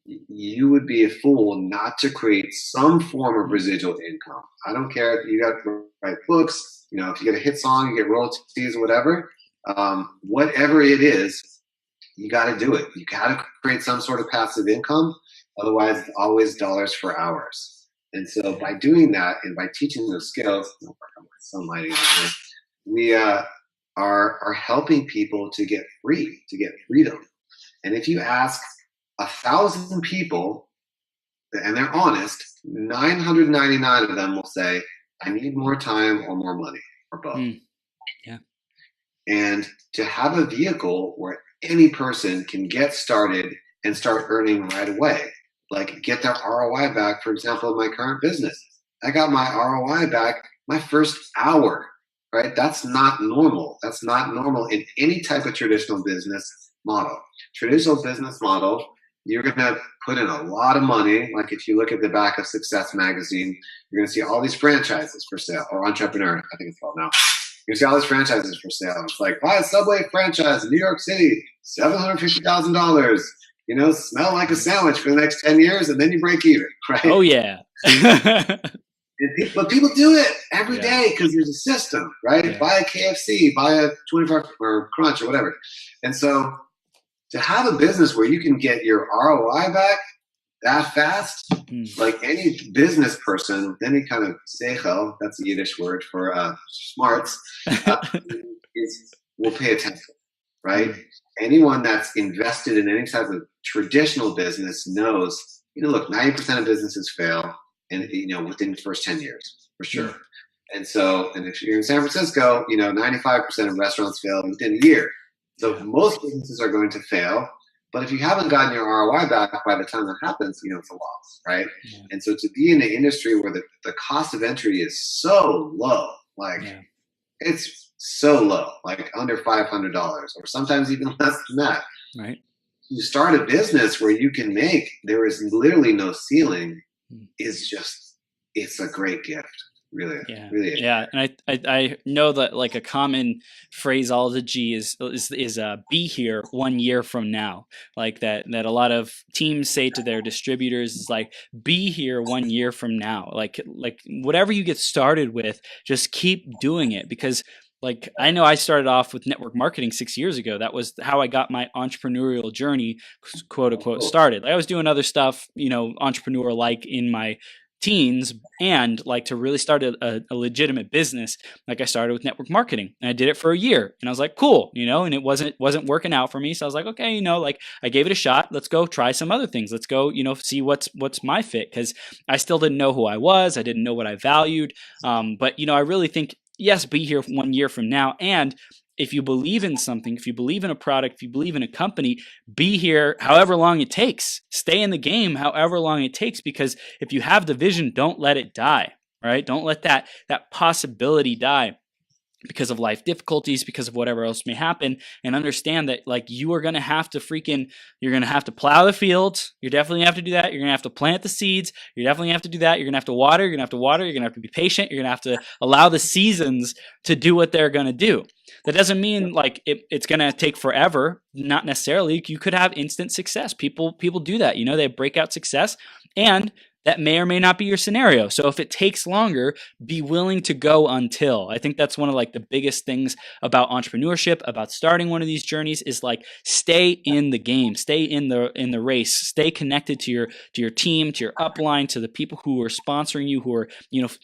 Speaker 2: you would be a fool not to create some form of residual income. I don't care if you got to write books, if you get a hit song, you get royalties or whatever. Whatever it is, you got to do it. You got to create some sort of passive income. Otherwise, it's always dollars for hours. And so by doing that and by teaching those skills, we are helping people to get free, to get freedom. And if you ask 1,000 people, and they're honest, 999 of them will say, I need more time or more money, or both. And to have a vehicle where any person can get started and start earning right away, like get their ROI back, for example, in my current business. I got my ROI back my first hour, right? That's not normal. That's not normal in any type of traditional business model. Traditional business model, you're going to put in a lot of money. Like if you look at the back of Success Magazine, you're going to see all these franchises for sale, or Entrepreneur, I think it's called now. You see all these franchises for sale. It's like, buy a Subway franchise in New York City, $750,000. Smell like a sandwich for the next 10 years, and then you break even, right?
Speaker 1: Oh, yeah.
Speaker 2: But people do it every day because there's a system, right? Yeah. Buy a KFC, buy a 24 or Crunch or whatever. And so to have a business where you can get your ROI back that fast, like any business person with any kind of seichel, that's a Yiddish word for smarts, will pay attention, right? Anyone that's invested in any type of traditional business knows, look, 90% of businesses fail, and within the first 10 years, for sure. And so, and if you're in San Francisco, 95% of restaurants fail within a year. So most businesses are going to fail. But if you haven't gotten your ROI back by the time that happens, it's a loss, right? Yeah. And so to be in an industry where the cost of entry is so low, it's so low, like under $500, or sometimes even less than that.
Speaker 1: Right.
Speaker 2: You start a business where you can make, there is literally no ceiling, is just, it's a great gift. Really,
Speaker 1: Yeah.
Speaker 2: really.
Speaker 1: Yeah. And I know that like a common phraseology is be here 1 year from now. Like that a lot of teams say to their distributors is like, be here 1 year from now. Like whatever you get started with, just keep doing it, because like I know I started off with network marketing 6 years ago. That was how I got my entrepreneurial journey, quote unquote, started. Like I was doing other stuff, entrepreneur like in my teens, and like to really start a legitimate business, like I started with network marketing, and I did it for a year, and I was like, cool, and it wasn't working out for me. So I was like, okay, like I gave it a shot. Let's go try some other things. Let's go, see what's my fit, because I still didn't know who I was. I didn't know what I valued. But I really think, yes, be here 1 year from now. And if you believe in something, if you believe in a product, if you believe in a company, be here however long it takes. Stay in the game however long it takes, because if you have the vision, don't let it die, right? Don't let that possibility die because of life difficulties, because of whatever else may happen, and understand that like you're going to have to plow the field. You're definitely going to have to do that. You're going to have to plant the seeds. You're definitely going to have to do that. You're going to have to water. You're going to have to water. You're going to have to be patient. You're going to have to allow the seasons to do what they're going to do. That doesn't mean like it's going to take forever. Not necessarily. You could have instant success. People do that. They have breakout success, and that may or may not be your scenario. So if it takes longer, be willing to go until. I think that's one of like the biggest things about entrepreneurship, about starting one of these journeys, is like stay in the game, stay in the race, stay connected to your team, to your upline, to the people who are sponsoring you, who are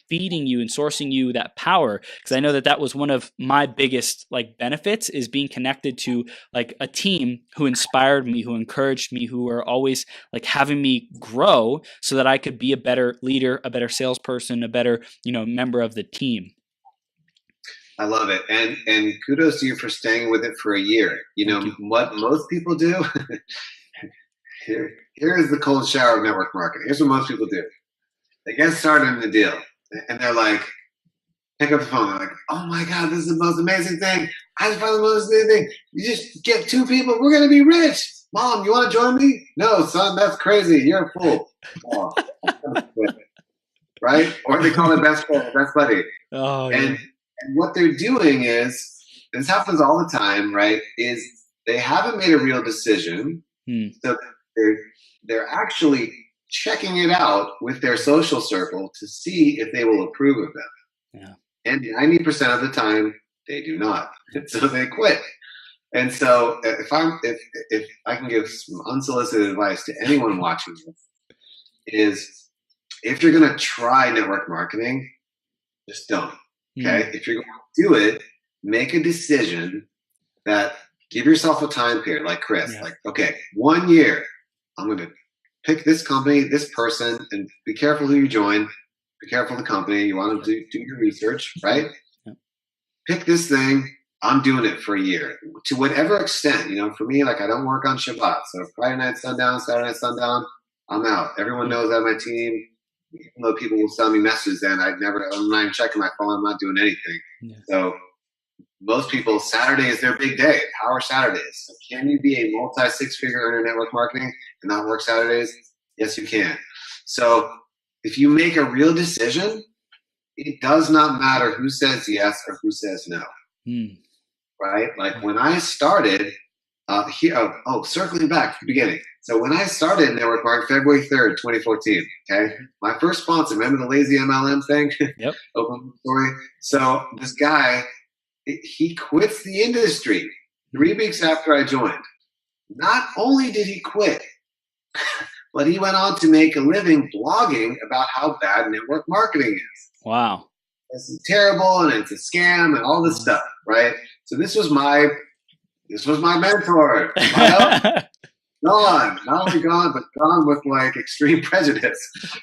Speaker 1: feeding you and sourcing you that power. Because I know that was one of my biggest like benefits, is being connected to like a team who inspired me, who encouraged me, who are always like having me grow, so that I could be a better leader, a better salesperson, a better, member of the team.
Speaker 2: I love it. And kudos to you for staying with it for a year. What most people do, here is the cold shower of network marketing. Here's what most people do. They get started in the deal, and they're like, pick up the phone. They're like, oh my God, this is the most amazing thing. I just found the most amazing thing. You just get 2 people. We're going to be rich. Mom, you want to join me? No, son, that's crazy. You're a fool. Oh, right? Or they call it best friend, best buddy.
Speaker 1: Oh, yeah.
Speaker 2: And what they're doing is, this happens all the time, right? Is they haven't made a real decision. So they're actually checking it out with their social circle to see if they will approve of them.
Speaker 1: Yeah.
Speaker 2: And 90% of the time, they do not. And so they quit. And so if I can give some unsolicited advice to anyone watching this, is if you're going to try network marketing, just don't. Okay. If you're going to do it, make a decision that, give yourself a time period, like Chris, like, okay, 1 year, I'm going to pick this company, this person, and be careful who you join. Be careful of the company. You want to do your research, right? Pick this thing. I'm doing it for a year, to whatever extent. For me, like I don't work on Shabbat, so Friday night sundown, Saturday night sundown, I'm out. Everyone knows that my team. Even though people will send me messages, and I'm not even checking my phone. I'm not doing anything. Yeah. So most people, Saturday is their big day. Power Saturdays. So can you be a multi-6-figure earner in network marketing and not work Saturdays? Yes, you can. So if you make a real decision, it does not matter who says yes or who says no. Right? Like when I started circling back to the beginning. So when I started network marketing, February 3rd, 2014, okay? My first sponsor, remember the lazy MLM thing?
Speaker 1: Yep.
Speaker 2: Open story. So this guy, he quits the industry 3 weeks after I joined. Not only did he quit, but he went on to make a living blogging about how bad network marketing is.
Speaker 1: Wow.
Speaker 2: It's terrible, and it's a scam, and all this stuff, right? So this was my mentor. Gone. Not only gone, but gone with like extreme prejudice.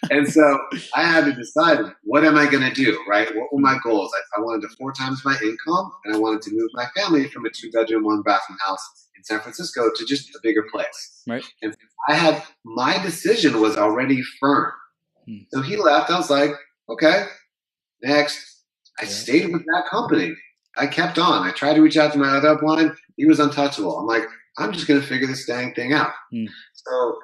Speaker 2: And so I had to decide, what am I going to do, right? What were my goals? I wanted to 4 times my income, and I wanted to move my family from a 2-bedroom, 1-bathroom house in San Francisco to just a bigger place.
Speaker 1: Right.
Speaker 2: And my decision was already firm. So he left. I was like, okay, next. I stayed with that company. I kept on. I tried to reach out to my other upline. He was untouchable. I'm like, I'm just going to figure this dang thing out.
Speaker 1: Mm.
Speaker 2: So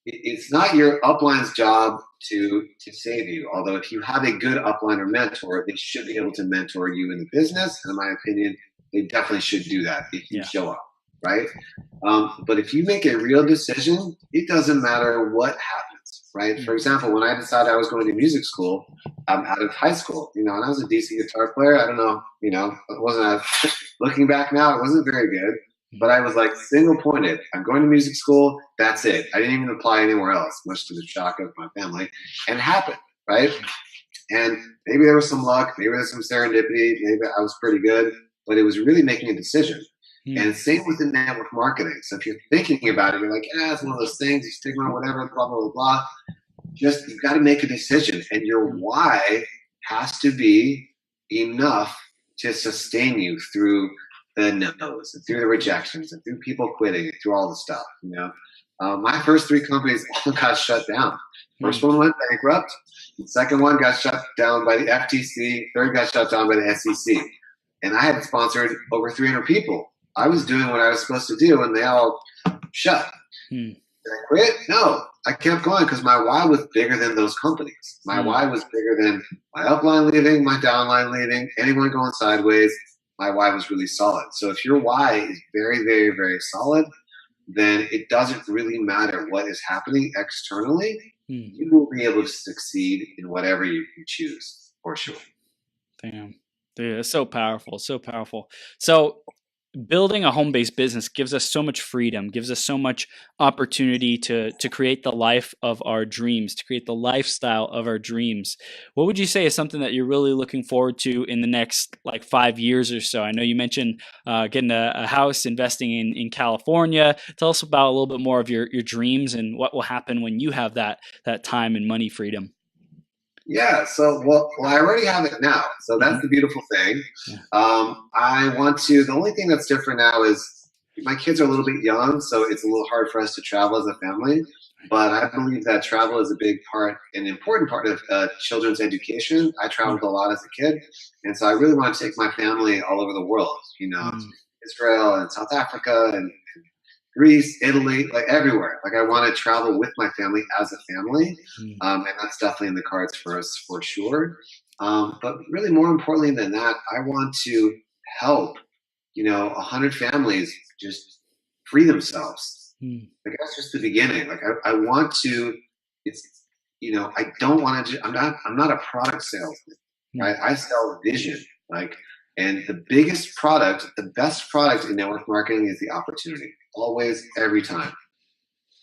Speaker 2: it's not your upline's job to save you. Although if you have a good upline or mentor, they should be able to mentor you in the business. And in my opinion, they definitely should do that if you show up, right? But if you make a real decision, it doesn't matter what happens, right? For example, when I decided I was going to music school, out of high school, and I was a decent guitar player. I don't know, it wasn't looking back now, it wasn't very good. But I was like single pointed. I'm going to music school. That's it. I didn't even apply anywhere else, much to the shock of my family. And it happened, right? And maybe there was some luck. Maybe there's some serendipity. Maybe I was pretty good. But it was really making a decision. And same with the network marketing. So if you're thinking about it, you're like, it's one of those things, you stick on whatever, blah, blah, blah, blah. Just, you've got to make a decision. And your why has to be enough to sustain you through the no's and through the rejections and through people quitting and through all the stuff. My first 3 companies all got shut down. First one went bankrupt. The second one got shut down by the FTC. Third got shut down by the SEC. And I had sponsored over 300 people. I was doing what I was supposed to do, and they all shut. Did I quit? No. I kept going because my why was bigger than those companies. My why was bigger than my upline leaving, my downline leaving, anyone going sideways. My why was really solid. So if your why is very, very, very solid, then it doesn't really matter what is happening externally. You will be able to succeed in whatever you choose, for sure.
Speaker 1: Damn. Dude, it's so powerful. So powerful. So building a home-based business gives us so much freedom, gives us so much opportunity to create the life of our dreams, to create the lifestyle of our dreams. What would you say is something that you're really looking forward to in the next 5 years or so? I know you mentioned getting a house, investing in California. Tell us about a little bit more of your dreams and what will happen when you have that time and money freedom.
Speaker 2: Yeah, so well, I already have it now, so that's the beautiful thing. I want to. The only thing that's different now is my kids are a little bit young, so it's a little hard for us to travel as a family. But I believe that travel is a big part, an important part of children's education. I traveled a lot as a kid, and so I really want to take my family all over the world. Israel and South Africa and Greece, Italy, everywhere. I want to travel with my family as a family. And that's definitely in the cards for us for sure. But really more importantly than that, I want to help, 100 families just free themselves. That's just the beginning. I want to, I don't want to, I'm not a product salesman, right? I sell vision. And the biggest product, the best product in network marketing is the opportunity. Always, every time.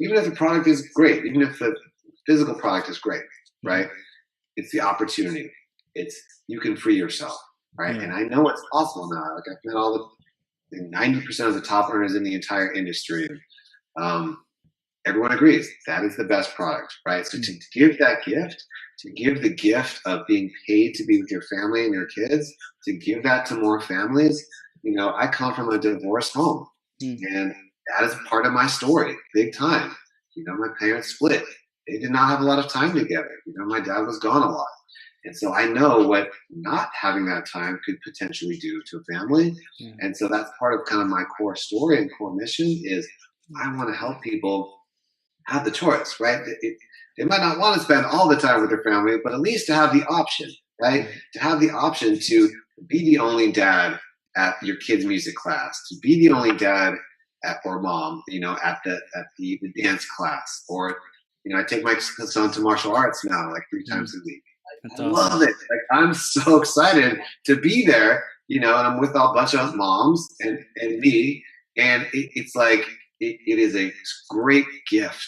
Speaker 2: Even if the product is great, even if the physical product is great, right? It's the opportunity. It's, you can free yourself, right? And I know it's possible now. I've met all the 90% of the top earners in the entire industry. Everyone agrees that is the best product, right? So to give that gift, to give the gift of being paid to be with your family and your kids, to give that to more families. I come from a divorced home, and that is part of my story, big time. My parents split. They did not have a lot of time together. My dad was gone a lot. And so I know what not having that time could potentially do to a family. And so that's part of kind of my core story and core mission is I want to help people have the choice, right? They might not want to spend all the time with their family, but at least to have the option, right? To have the option to be the only dad at your kid's music class, to be the only dad or mom, at the dance class, or I take my son to martial arts now, 3 times a week. I love it. I'm so excited to be there, and I'm with a bunch of moms and me, and it's it is a great gift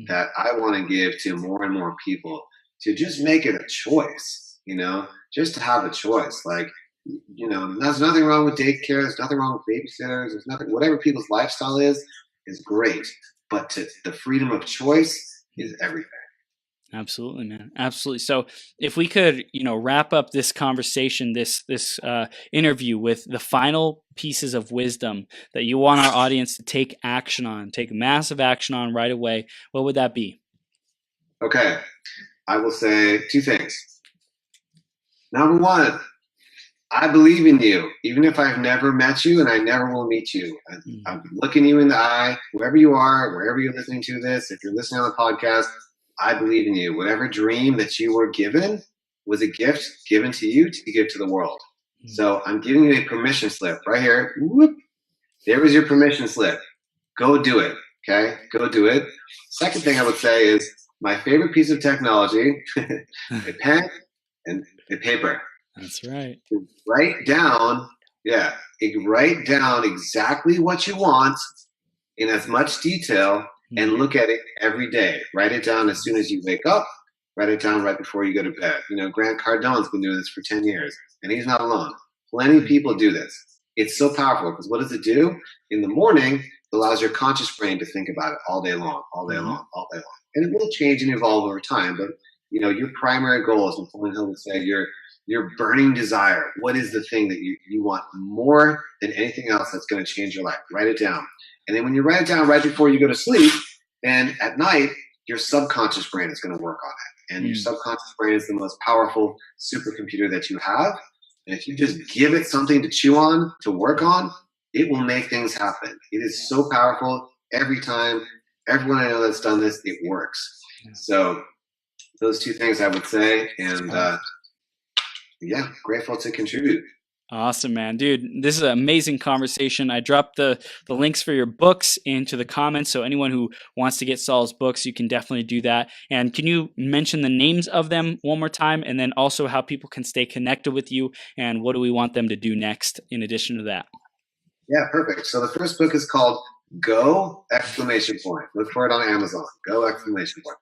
Speaker 2: that I want to give to more and more people to just make it a choice, just to have a choice. There's nothing wrong with daycare. There's nothing wrong with babysitters. There's nothing, whatever people's lifestyle is great. But the freedom of choice is everything.
Speaker 1: Absolutely, man. Absolutely. So if we could, wrap up this conversation, this interview with the final pieces of wisdom that you want our audience to take action on, take massive action on right away, what would that be?
Speaker 2: Okay. I will say 2 things. Number 1, I believe in you, even if I've never met you and I never will meet you. I'm looking you in the eye, whoever you are, wherever you're listening to this. If you're listening on the podcast, I believe in you. Whatever dream that you were given was a gift given to you to give to the world. So I'm giving you a permission slip right here. Whoop. There is your permission slip. Go do it. Okay, go do it. Second thing I would say is my favorite piece of technology: a pen and a paper.
Speaker 1: That's right.
Speaker 2: Write down, write down exactly what you want in as much detail and look at it every day. Write it down as soon as you wake up. Write it down right before you go to bed. You know, Grant Cardone's been doing this for 10 years, and he's not alone. Plenty of people do this. It's so powerful because what does it do? In the morning, it allows your conscious brain to think about it all day long, all day long, all day long. And it will change and evolve over time, but you know, your primary goal, as Napoleon Hill would say, your burning desire. What is the thing that you want more than anything else that's going to change your life? Write it down. And then when you write it down right before you go to sleep, then at night, your subconscious brain is going to work on it. And your subconscious brain is the most powerful supercomputer that you have. And if you just give it something to chew on, to work on, it will make things happen. It is so powerful. Every time, everyone I know that's done this, it works. So those two things I would say. And yeah, grateful to contribute.
Speaker 1: Awesome, man. Dude, this is an amazing conversation. I dropped the links for your books into the comments, so anyone who wants to get Saul's books, you can definitely do that. And can you mention the names of them one more time, and then also how people can stay connected with you, and what do we want them to do next in addition to that?
Speaker 2: Yeah, perfect. So the first book is called Go! Exclamation point. Look for it on Amazon. Go! Exclamation point.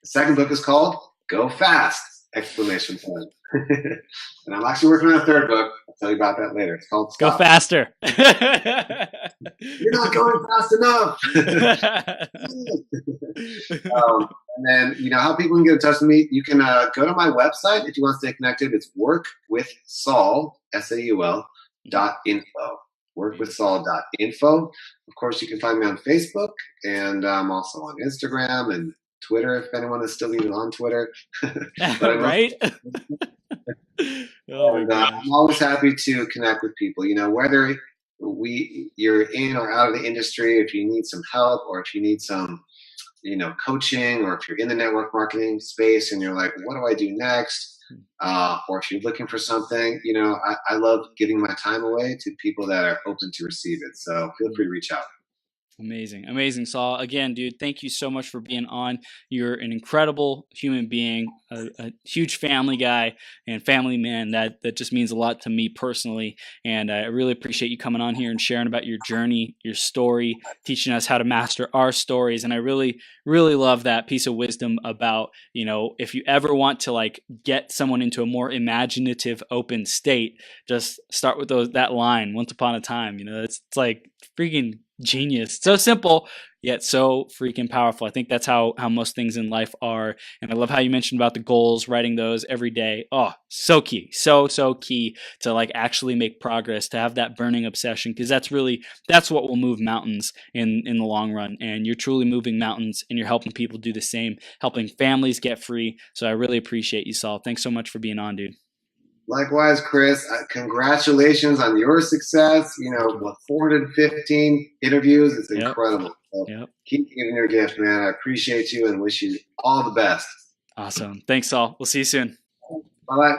Speaker 2: The second book is called Go Fast! Exclamation point. And I'm actually working on a third book. I'll tell you about that later. It's called Stop.
Speaker 1: Go Faster.
Speaker 2: You're not going fast enough. And then, you know, how people can get in touch with me, you can go to my website if you want to stay connected. It's workwithsaul, S-A-U-L, .info. Workwithsaul.info. Of course, you can find me on Facebook, and I'm also on Instagram and Twitter, if anyone is still even on Twitter.
Speaker 1: Right?
Speaker 2: I'm always happy to connect with people. You know, whether you're in or out of the industry, if you need some help or if you need some, you know, coaching, or if you're in the network marketing space and you're like, what do I do next? Or if you're looking for something, you know, I love giving my time away to people that are open to receive it. So feel free to reach out.
Speaker 1: Amazing, Saul. Again, dude, thank you so much for being on. You're an incredible human being, a huge family guy and family man. That just means a lot to me personally. And I really appreciate you coming on here and sharing about your journey, your story, teaching us how to master our stories. And I really, really love that piece of wisdom about, you know, if you ever want to like get someone into a more imaginative, open state, just start with that line, once upon a time. You know, it's like freaking genius. So simple, yet so freaking powerful. I think that's how most things in life are. And I love how you mentioned about the goals, writing those every day. Oh, so key. So key to like actually make progress, to have that burning obsession, because that's what will move mountains in the long run. And you're truly moving mountains, and you're helping people do the same, helping families get free. So I really appreciate you, Saul. Thanks so much for being on, dude.
Speaker 2: Likewise, Chris, congratulations on your success. You know, 415 interviews. It's incredible. So keep giving your gift, man. I appreciate you and wish you all the best.
Speaker 1: Awesome. Thanks, Saul. We'll see you soon.
Speaker 2: Bye-bye.